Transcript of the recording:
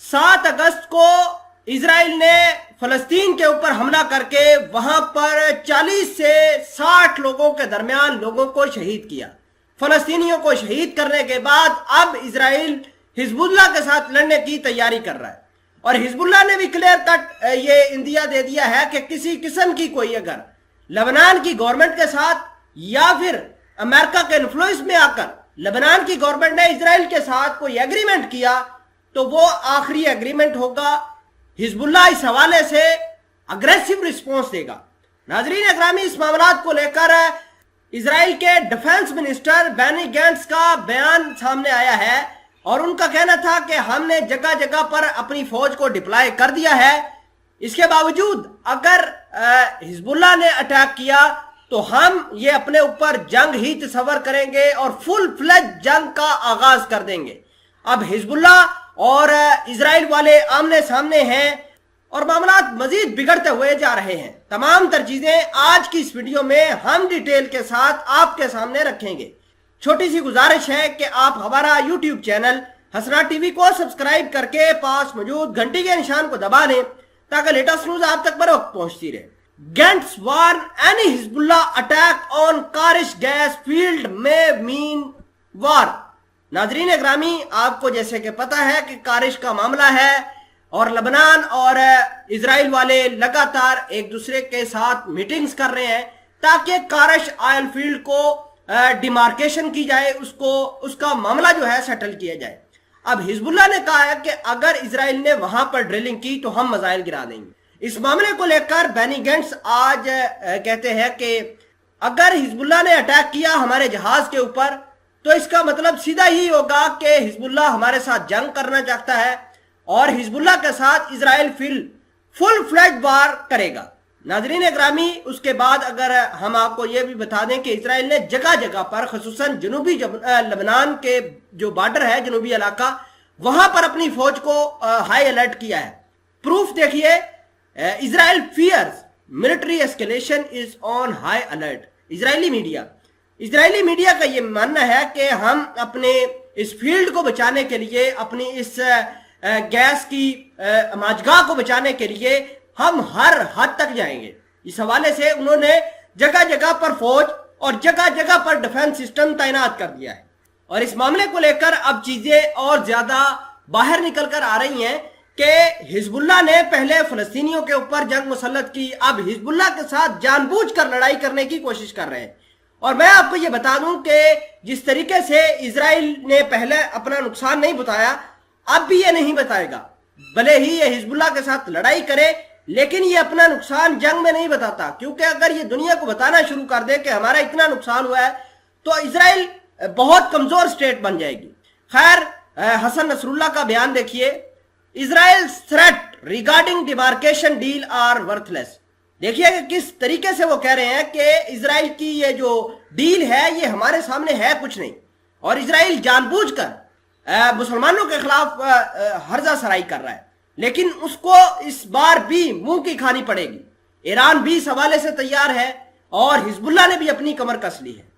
7 अगस्त को इजराइल ने फलस्तीन के ऊपर हमला करके वहां पर 40 से 60 लोगों के दरमियान लोगों को शहीद किया। फलस्तीनियों को शहीद करने के बाद अब इजराइल हिजबुल्लाह के साथ लड़ने की तैयारी कर रहा है और हिजबुल्लाह ने भी क्लियर कट ये इंदिया दे दिया है कि किसी किस्म की कोई अगर लेबनान की गवर्नमेंट के साथ या फिर अमेरिका के इन्फ्लुएंस में आकर लेबनान की गवर्नमेंट ने इजराइल के साथ कोई एग्रीमेंट किया तो वो आखिरी एग्रीमेंट होगा। हिजबुल्लाह इस हवाले से अग्रेसिव रिस्पॉन्स देगा। नाजरीन अकरामी, इस मामलात को लेकर इजराइल के डिफेंस मिनिस्टर बेनी गैंट्स का बयान सामने आया है और उनका कहना था कि हमने जगह जगह पर अपनी फौज को डिप्लॉय कर दिया है। इसके बावजूद अगर हिजबुल्लाह ने अटैक किया तो हम ये अपने ऊपर जंग ही तस्वर करेंगे और फुल फ्लेज जंग का आगाज कर देंगे। अब हिजबुल्लाह और इजराइल वाले आमने सामने हैं और मामलात मजीद बिगड़ते हुए जा रहे हैं। तमाम तर चीजें आज की इस वीडियो में हम डिटेल के साथ आपके सामने रखेंगे। छोटी सी गुजारिश है कि आप हमारा यूट्यूब चैनल हसना टीवी को सब्सक्राइब करके पास मौजूद घंटी के निशान को दबा लें ताकि लेटेस्ट न्यूज आप तक बर वक्त पहुंचती रहे। Gantz warn any Hezbollah attack on Karish gas field may mean war। नाजरीन ग्रामी, आपको जैसे कि पता है कि कारिश का मामला है और लेबनान और इजराइल वाले लगातार एक दूसरे के साथ मीटिंग्स कर रहे हैं ताकि कारिश ऑयल फील्ड को डिमार्केशन की जाए, उसका मामला जो है सेटल किया जाए। अब हिजबुल्लाह ने कहा है कि अगर इजराइल ने वहां पर ड्रिलिंग की तो हम मिसाइल गिरा देंगे। इस मामले को लेकर बेनी गैंट्स आज कहते हैं कि अगर हिजबुल्लाह ने अटैक किया हमारे जहाज के ऊपर तो इसका मतलब सीधा ही होगा कि हिजबुल्लाह हमारे साथ जंग करना चाहता है और हिजबुल्लाह के साथ इजराइल फुल फ्लैग वार करेगा। नाजरीन ग्रामी, उसके बाद अगर हम आपको यह भी बता दें कि इजराइल ने जगह जगह पर खसूसन जनूबी लेबनान के जो बॉर्डर है, जनूबी इलाका, वहां पर अपनी फौज को हाई अलर्ट किया है। प्रूफ देखिए, Israel fierce military escalation is on high alert. Israeli media का यह मानना है कि हम अपने इस फील्ड को बचाने के लिए, अपनी इस गैस की माजगाह को बचाने के लिए हम हर हद तक जाएंगे। इस हवाले से उन्होंने जगह जगह पर फौज और जगह जगह पर डिफेंस सिस्टम तैनात कर दिया है और इस मामले को लेकर अब चीजें और ज्यादा बाहर निकल कर आ रही हैं कि हिजबुल्लाह ने पहले फलस्तीनियों के ऊपर जंग मुसल्लत की, अब हिजबुल्लाह के साथ जानबूझकर लड़ाई करने की कोशिश कर रहे हैं। और मैं आपको ये बता दूं कि जिस तरीके से इजराइल ने पहले अपना नुकसान नहीं बताया, अब भी ये नहीं बताएगा। भले ही ये हिजबुल्लाह के साथ लड़ाई करे लेकिन ये अपना नुकसान जंग में नहीं बताता, क्योंकि अगर ये दुनिया को बताना शुरू कर दे कि हमारा इतना नुकसान हुआ है तो इजराइल बहुत कमजोर स्टेट बन जाएगी। खैर, हसन नसरुल्लाह का बयान देखिए, Israel threat regarding demarcation deal are worthless. देखिए कि किस तरीके से वो कह रहे हैं कि इजराइल की ये जो डील है ये हमारे सामने है कुछ नहीं और इजराइल जानबूझकर मुसलमानों के खिलाफ हर्जा सराई कर रहा है, लेकिन उसको इस बार भी मुंह की खानी पड़ेगी। ईरान भी इस हवाले से तैयार है और हिजबुल्लाह ने भी अपनी कमर कस ली है।